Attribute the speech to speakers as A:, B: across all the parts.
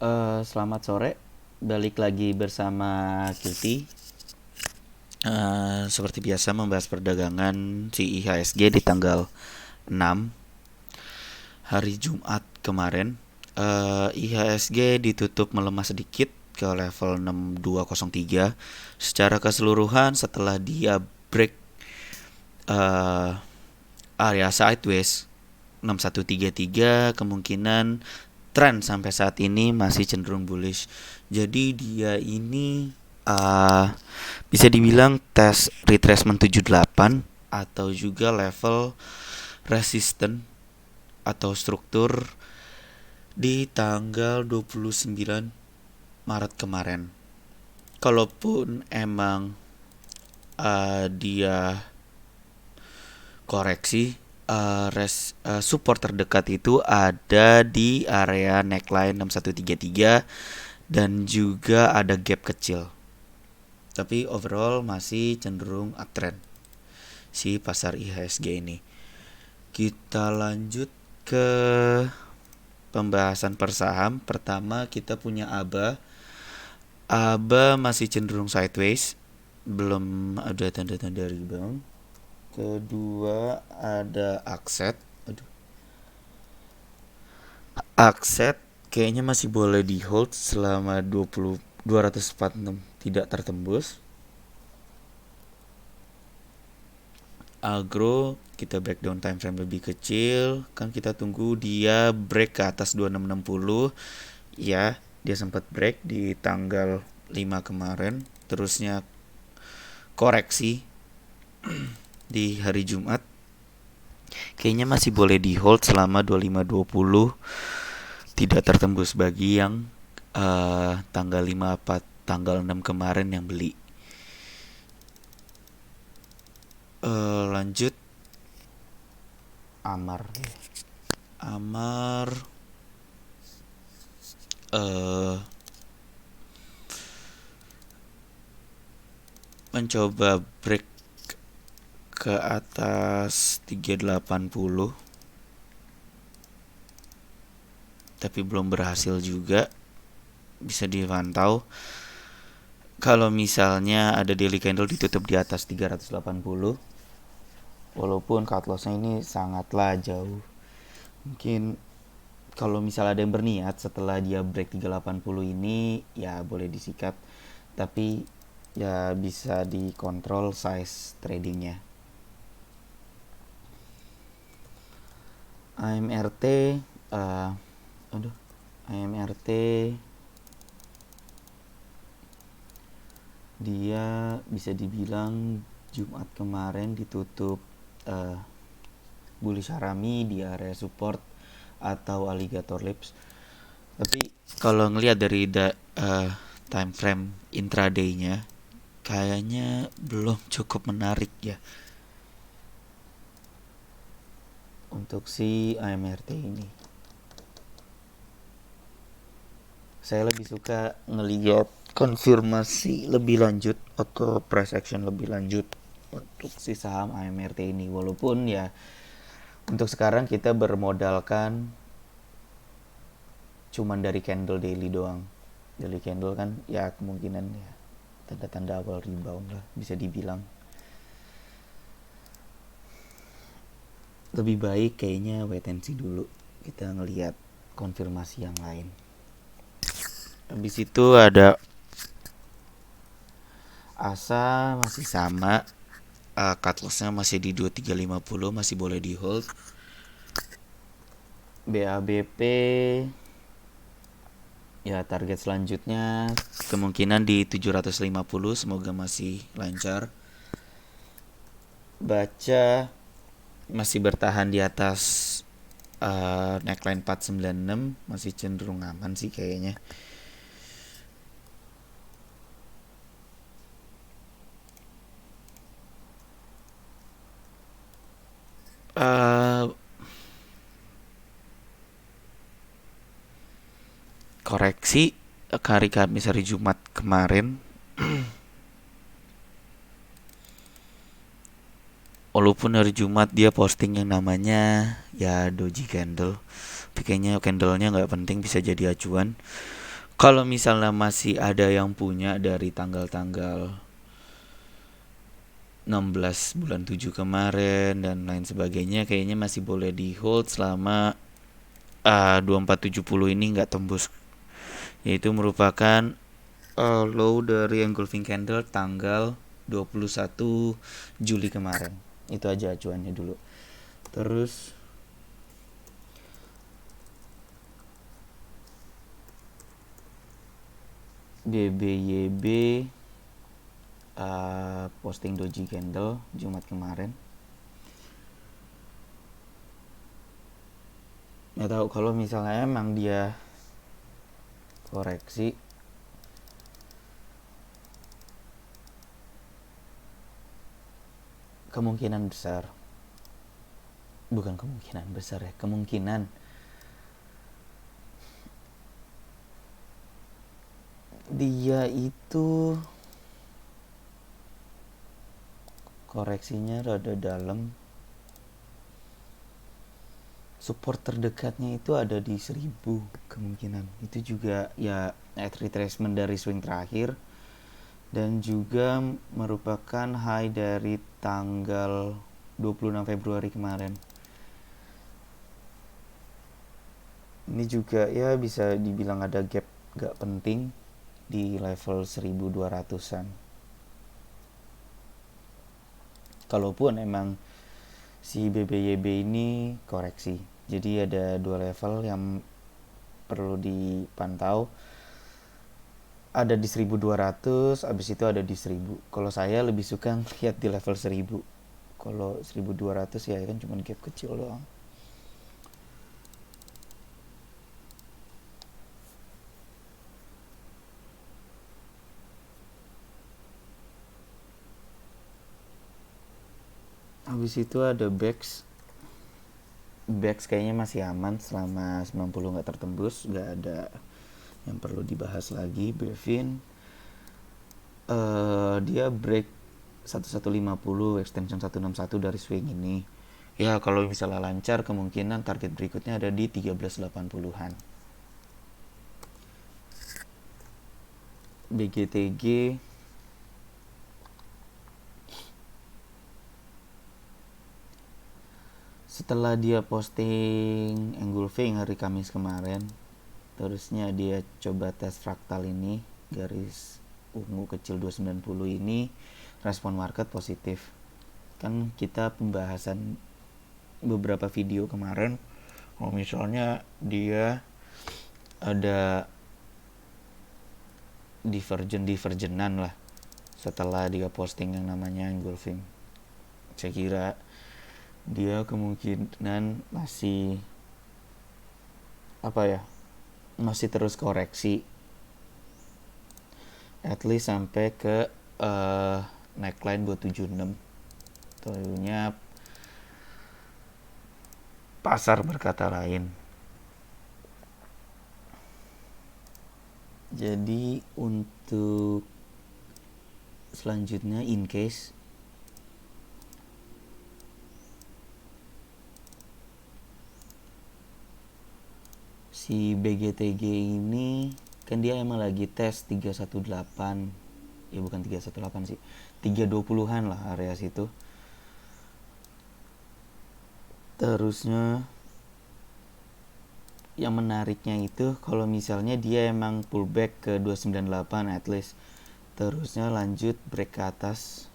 A: Selamat sore, balik lagi bersama Kilti. Seperti biasa membahas perdagangan si IHSG di tanggal 6 hari Jumat kemarin. IHSG ditutup melemah sedikit ke level 6203. Secara keseluruhan setelah dia break eh, area sideways 6133, kemungkinan tren sampai saat ini masih cenderung bullish. Jadi dia ini bisa dibilang tes retracement 78 atau juga level resisten atau struktur di tanggal 29 Maret kemarin. Kalaupun emang dia koreksi, support terdekat itu ada di area neckline 6133 dan juga ada gap kecil. Tapi overall masih cenderung uptrend si pasar IHSG ini. Kita lanjut ke pembahasan per saham. Pertama kita punya ABA. ABA masih cenderung sideways, belum ada tanda-tanda rebound. Kedua ada Akset. Akset kayaknya masih boleh di hold selama 246 tidak tertembus. Agro kita breakdown time frame lebih kecil, kan kita tunggu dia break ke atas 2660. Ya, dia sempat break di tanggal 5 kemarin, terusnya koreksi di hari Jumat. Kayaknya masih boleh di hold selama 2520 tidak tertembus bagi yang tanggal 5 apa tanggal 6 kemarin yang beli. Lanjut Amar. Amar mencoba break ke atas 380 tapi belum berhasil juga. Bisa dipantau kalau misalnya ada daily candle ditutup di atas 380, walaupun cut lossnya ini sangatlah jauh. Mungkin kalau misalnya ada yang berniat setelah dia break 380 ini ya boleh disikat, tapi ya bisa dikontrol size tradingnya. AMRT AMRT dia bisa dibilang Jumat kemarin ditutup bullish harami di area support atau alligator lips. Tapi kalau ngelihat dari time frame intraday-nya kayaknya belum cukup menarik ya untuk si AMRT ini. Saya lebih suka ngelihat konfirmasi lebih lanjut atau price action lebih lanjut untuk si saham AMRT ini, walaupun ya untuk sekarang kita bermodalkan cuman dari candle daily doang. Daily candle kan ya kemungkinan ya tanda-tanda awal rebound lah bisa dibilang. Lebih baik kayaknya wait and see dulu, kita ngelihat konfirmasi yang lain. Habis itu ada ASA masih sama, cut lossnya masih di 2350, masih boleh di hold. BABP ya target selanjutnya kemungkinan di 750, semoga masih lancar. Baca masih bertahan di atas neckline 496, masih cenderung aman sih kayaknya. Koreksi hari Kamis hari Jumat kemarin. Walaupun hari Jumat dia posting yang namanya ya doji candle, tapi kayaknya candlenya nggak penting, bisa jadi acuan. Kalau misalnya masih ada yang punya dari tanggal-tanggal 16 bulan 7 kemarin dan lain sebagainya, kayaknya masih boleh di hold selama 2470 ini nggak tembus, yaitu merupakan low dari engulfing candle tanggal 21 Juli kemarin. Itu aja acuannya dulu. Terus BBYB posting doji candle Jumat kemarin. Nggak tahu kalau misalnya emang dia koreksi, kemungkinan besar, bukan kemungkinan besar ya, kemungkinan dia itu koreksinya rada dalam. Support terdekatnya itu ada di 1000 kemungkinan. Itu juga ya retracement dari swing terakhir dan juga merupakan high dari tanggal 26 Februari kemarin. Ini juga ya bisa dibilang ada gap gak penting di level 1200-an. Kalaupun emang si BBYB ini koreksi, jadi ada dua level yang perlu dipantau. Ada di 1200, abis itu ada di 1000. Kalau saya lebih suka lihat di level 1000. Kalau 1200 ya kan cuma gap kecil doang. Habis itu ada Bex kayaknya masih aman selama 90 nggak tertembus, nggak ada yang perlu dibahas lagi. Bevin dia break 1150 extension 161 dari swing ini. Ya kalau misalnya lancar kemungkinan target berikutnya ada di 1380-an. BGTG setelah dia posting engulfing hari Kamis kemarin, terusnya dia coba tes fraktal ini, garis ungu kecil 290 ini, respon market positif. Kan kita pembahasan beberapa video kemarin, kalau misalnya dia ada divergenan lah setelah dia posting yang namanya engulfing. Saya kira dia kemungkinan masih masih terus koreksi at least sampai ke neckline 276. Tentunya pasar berkata lain. Jadi untuk selanjutnya in case si BGTG ini kan dia emang lagi tes 318, ya bukan 318 sih, 320-an lah area situ. Terusnya yang menariknya itu kalau misalnya dia emang pullback ke 298 at least, terusnya lanjut break ke atas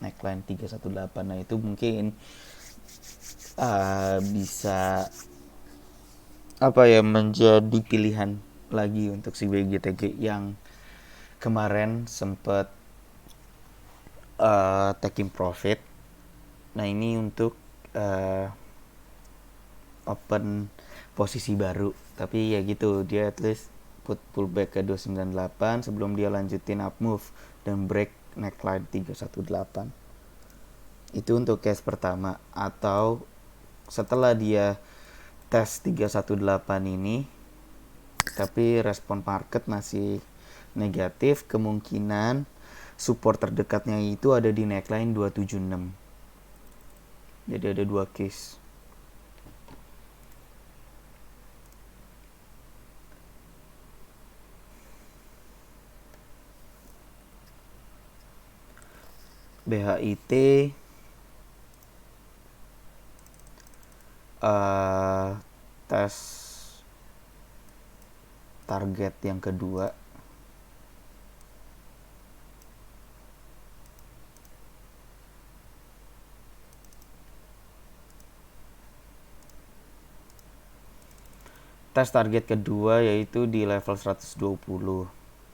A: neckline 318. Nah itu mungkin bisa menjadi pilihan lagi untuk si BGTG yang kemarin sempat taking profit. Nah ini untuk open posisi baru, tapi ya gitu, dia at least pullback ke 298 sebelum dia lanjutin up move dan break neckline 318. Itu untuk case pertama. Atau setelah dia tes 318 ini tapi respon market masih negatif, kemungkinan support terdekatnya itu ada di neckline 276. Jadi ada dua case. BHIT tes target yang kedua. Tes target kedua yaitu di level 120.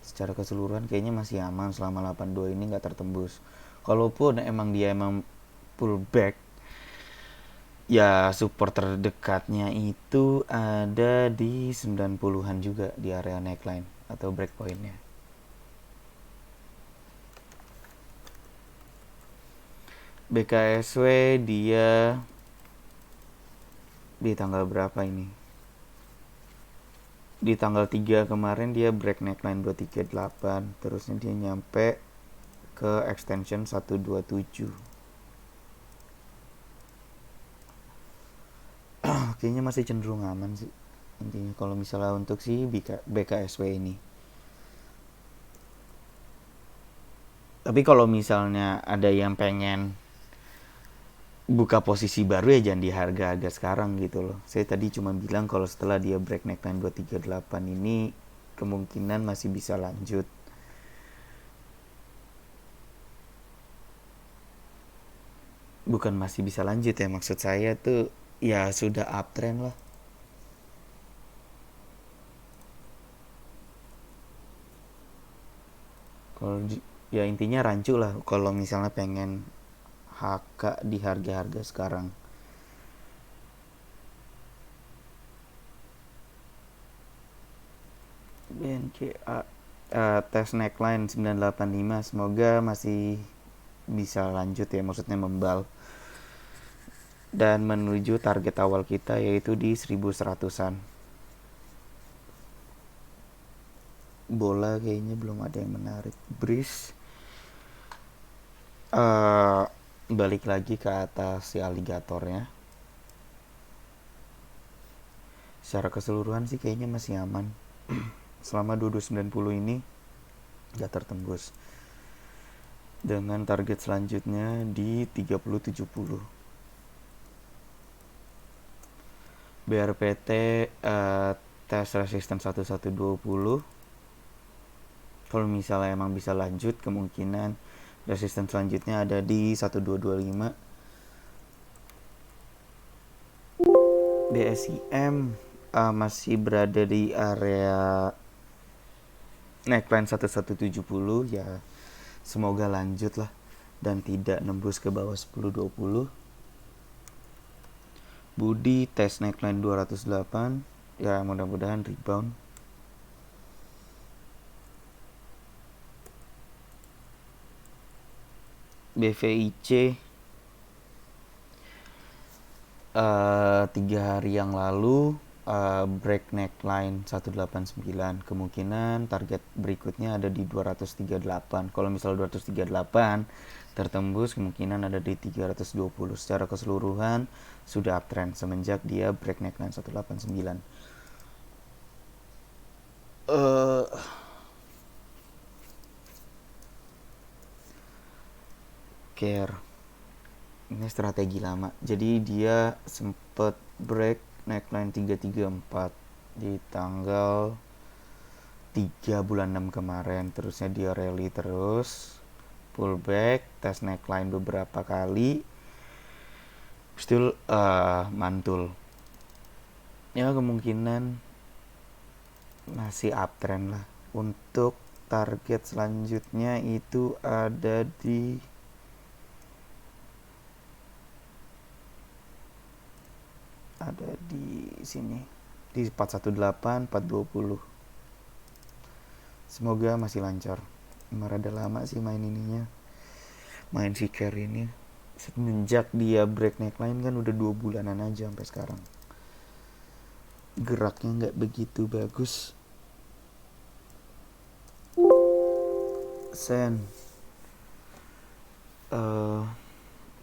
A: Secara keseluruhan kayaknya masih aman selama 82 ini nggak tertembus. Kalaupun emang dia pullback, ya support terdekatnya itu ada di 90-an juga di area neckline atau breakpointnya. BKSW dia di tanggal berapa ini? Di tanggal 3 kemarin dia break neckline 238, terusnya dia nyampe ke extension 127. Kayaknya masih cenderung aman sih intinya kalau misalnya untuk si BKSW ini. Tapi kalau misalnya ada yang pengen buka posisi baru ya jangan di harga sekarang gitu loh. Saya tadi cuma bilang kalau setelah dia break neckline 238 ini kemungkinan masih bisa lanjut. Bukan masih bisa lanjut ya, maksud saya tuh ya sudah uptrend lah. Kalau ya intinya rancu lah kalau misalnya pengen HK di harga-harga sekarang. BNKA tes neckline 985 semoga masih bisa lanjut ya, maksudnya membal dan menuju target awal kita yaitu di 1100-an. Bola kayaknya belum ada yang menarik. Breeze balik lagi ke atas si aligatornya. Secara keseluruhan sih kayaknya masih aman. Selama 2290 ini gak tertembus. Dengan target selanjutnya di 3070. BRPT tes resistance 1120. Kalau misalnya emang bisa lanjut, kemungkinan resistance selanjutnya ada di 1225. DSIM masih berada di area neckline 1170 ya, semoga lanjut lah dan tidak nembus ke bawah 1020. Budi tes neckline 208 ya, mudah-mudahan rebound. BVIC 3 hari yang lalu break neckline 189, kemungkinan target berikutnya ada di 238. Kalau misal 238 tertembus, kemungkinan ada di 320. Secara keseluruhan sudah uptrend semenjak dia break neckline 189. Care ini strategi lama, jadi dia sempet break neckline 334 di tanggal 3 bulan 6 kemarin, terusnya dia rally terus, pullback, tes neckline beberapa kali, still mantul. Ya kemungkinan masih uptrend lah. Untuk target selanjutnya itu ada di sini di 418 420. Semoga masih lancar. Rada lama sih main si Care ini. Semenjak dia break neckline kan udah 2 bulanan aja sampai sekarang. Geraknya nggak begitu bagus. Sen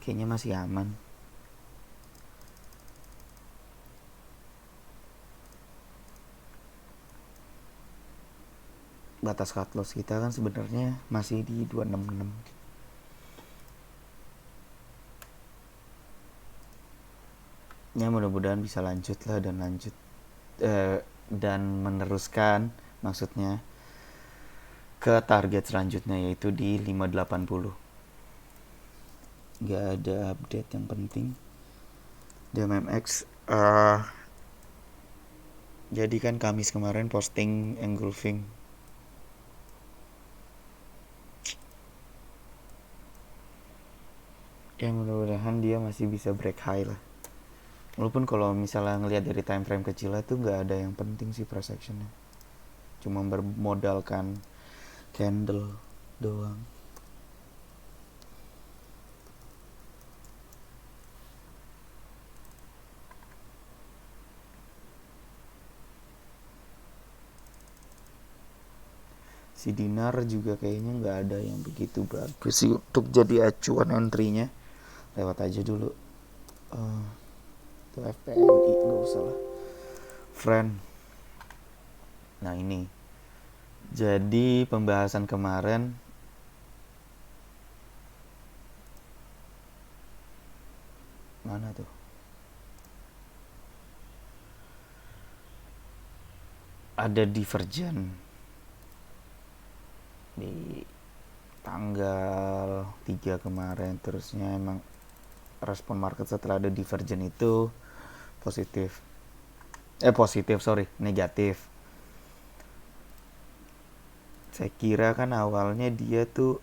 A: kayaknya masih aman. Batas cut loss kita kan sebenarnya masih di 266. Ya mudah-mudahan bisa lanjut lah dan meneruskan maksudnya ke target selanjutnya yaitu di 580. Gak ada update yang penting di MMX. Jadi kan Kamis kemarin posting engulfing. Ya mudah-mudahan dia masih bisa break high lah. Walaupun kalau misalnya ngelihat dari time frame kecil tuh nggak ada yang penting sih price actionnya. Cuma bermodalkan candle doang. Si dinar juga kayaknya nggak ada yang begitu bagus sih untuk jadi acuan entry-nya. Lewat aja dulu. Tuh FPNI nggak usah lah. Friend. Nah ini. Jadi pembahasan kemarin mana tuh? Ada divergen di tanggal 3 kemarin, terusnya emang respon market setelah ada divergen itu positif. Negatif. Saya kira kan awalnya dia tuh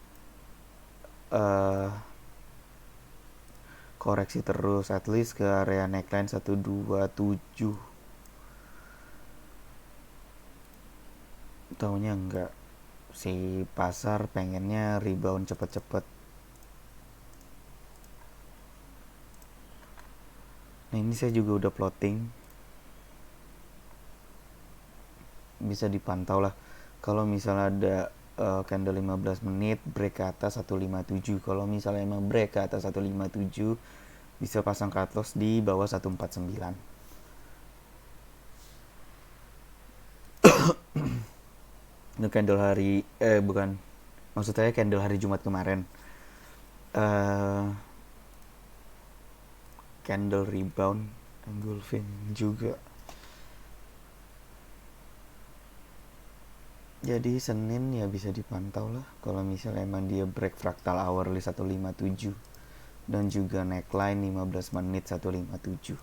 A: koreksi terus at least ke area neckline 127. Taunya enggak. Si pasar pengennya rebound cepet-cepet. Nah ini saya juga udah plotting. Bisa dipantau lah. Kalau misalnya ada candle 15 menit break ke atas 157. Kalau misalnya emang break ke atas 157 bisa pasang cut loss di bawah 149. Itu candle hari bukan, maksud saya candle hari Jumat kemarin. Candle rebound engulfing juga. Jadi Senin ya bisa dipantau lah kalau misalnya emang dia break fractal hourly 157 dan juga neckline 15 menit 157.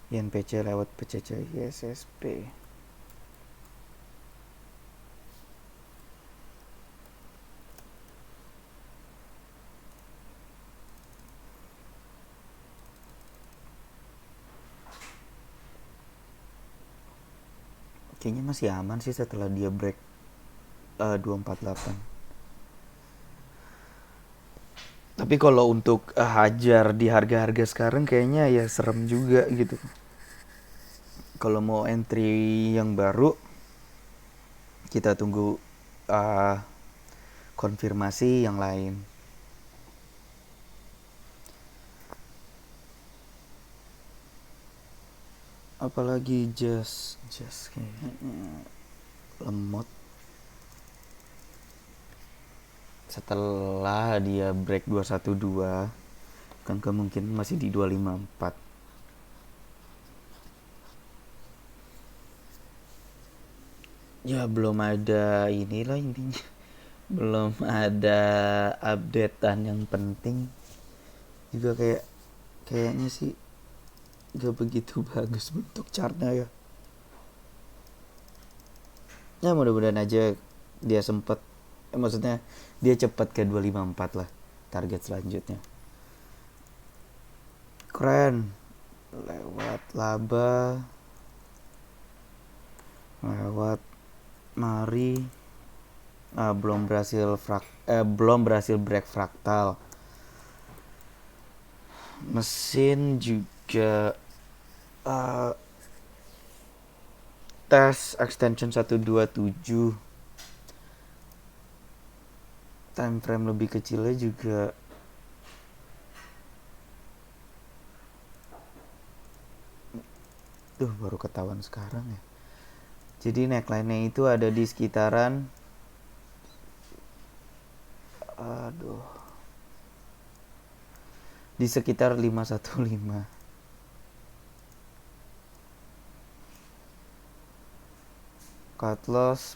A: INPC lewat PCC ISSP. Kayaknya masih aman sih setelah dia break 248. Tapi kalau untuk hajar di harga-harga sekarang kayaknya ya serem juga gitu. Kalau mau entry yang baru kita tunggu konfirmasi yang lain. Apalagi just kayaknya lemot setelah dia break 212 kan kemungkinan masih di 254. Ya belum ada inilah intinya. Belum ada updatean yang penting. Juga kayaknya sih gak begitu bagus bentuk chartnya ya. Ya mudah-mudahan aja dia sempet maksudnya dia cepat ke 254 lah target selanjutnya. Keren. Lewat laba, lewat mari, belum berhasil break fraktal. Mesin juga tes extension 127. Time frame lebih kecilnya juga baru ketahuan sekarang ya. Jadi neckline-nya itu ada di sekitaran di sekitar 515.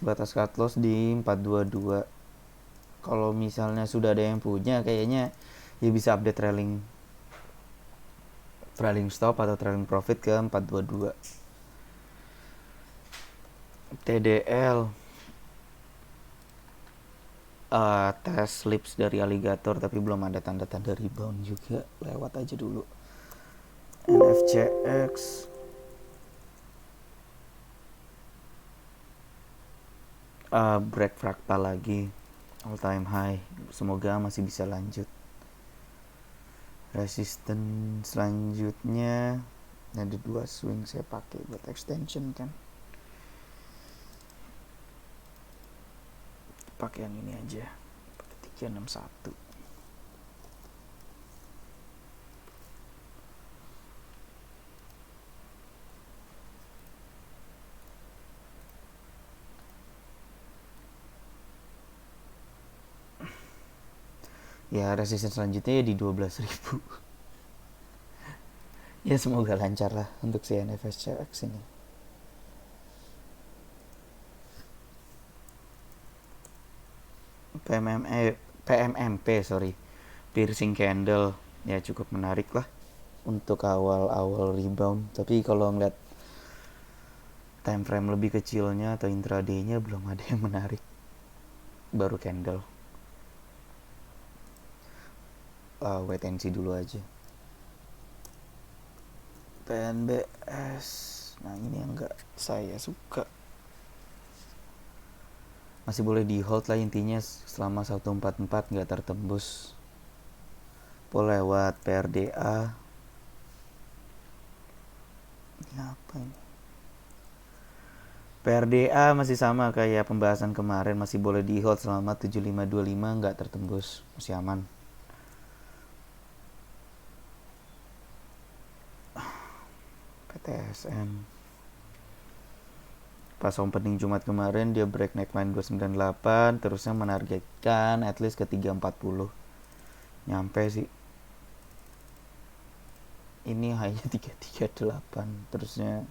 A: Batas cut loss di 422. Kalau misalnya sudah ada yang punya, kayaknya ya bisa update trailing stop atau trailing profit ke 422. TDL tes slips dari aligator, tapi belum ada tanda-tanda rebound juga, lewat aja dulu. NFCX break fractal lagi, all time high, semoga masih bisa lanjut. Resisten selanjutnya ada 2 swing saya pakai buat extension kan, pakai yang ini aja, pakai 361. Ya resisten selanjutnya ya di 12.000. Ya semoga lancar lah untuk si NFCX ini. PMMP piercing candle ya cukup menarik lah untuk awal rebound, tapi kalau ngeliat time frame lebih kecilnya atau intraday-nya belum ada yang menarik, baru candle. Wait and see dulu aja. PNBS, nah ini yang enggak saya suka, masih boleh di hold lah intinya selama 144 nggak tertembus. Lewat PRDA, ini apa ini? PRDA masih sama kayak pembahasan kemarin, masih boleh di hold selama 7525 nggak tertembus, masih aman. PTSM pas opening Jumat kemarin dia break neckline 298, terusnya menargetkan at least ke 340, nyampe sih. Ini hanya 338, terusnya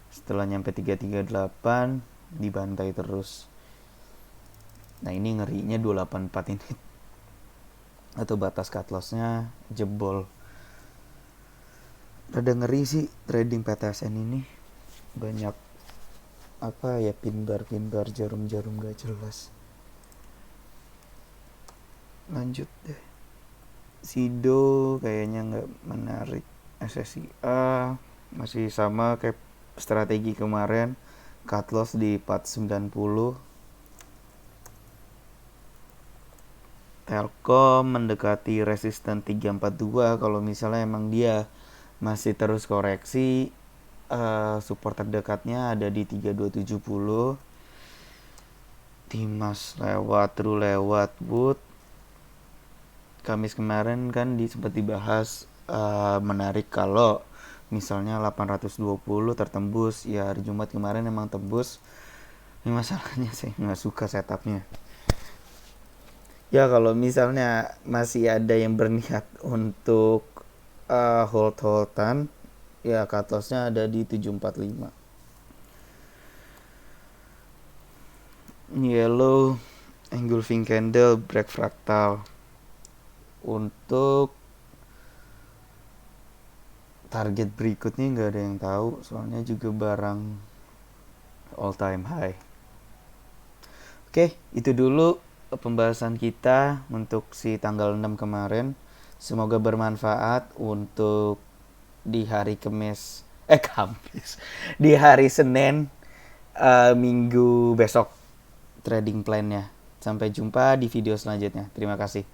A: setelah nyampe 338 dibantai terus. Nah ini ngerinya 284 ini atau batas cut loss-nya jebol. Rada ngeri sih trading PTSN ini, banyak apa ya, pin bar jarum gak jelas. Lanjut deh, Sido kayaknya nggak menarik. SSIA masih sama kayak strategi kemarin, cut loss di 490. Telkom mendekati resisten 342, kalau misalnya emang dia masih terus koreksi, support terdekatnya ada di 3270. Dimas lewat Wood. Kamis kemarin kan sempat dibahas menarik kalau misalnya 820 tertembus. Ya hari Jumat kemarin emang tembus. Ini masalahnya saya nggak suka setupnya. Ya kalau misalnya masih ada yang berniat untuk hold-holdan, ya cut loss-nya ada di 745. Yellow engulfing candle break fractal. Untuk target berikutnya nggak ada yang tahu, soalnya juga barang all time high. Oke, itu dulu pembahasan kita untuk si tanggal 6 kemarin. Semoga bermanfaat untuk di hari Kamis, di hari Senin minggu besok trading plan-nya. Sampai jumpa di video selanjutnya. Terima kasih.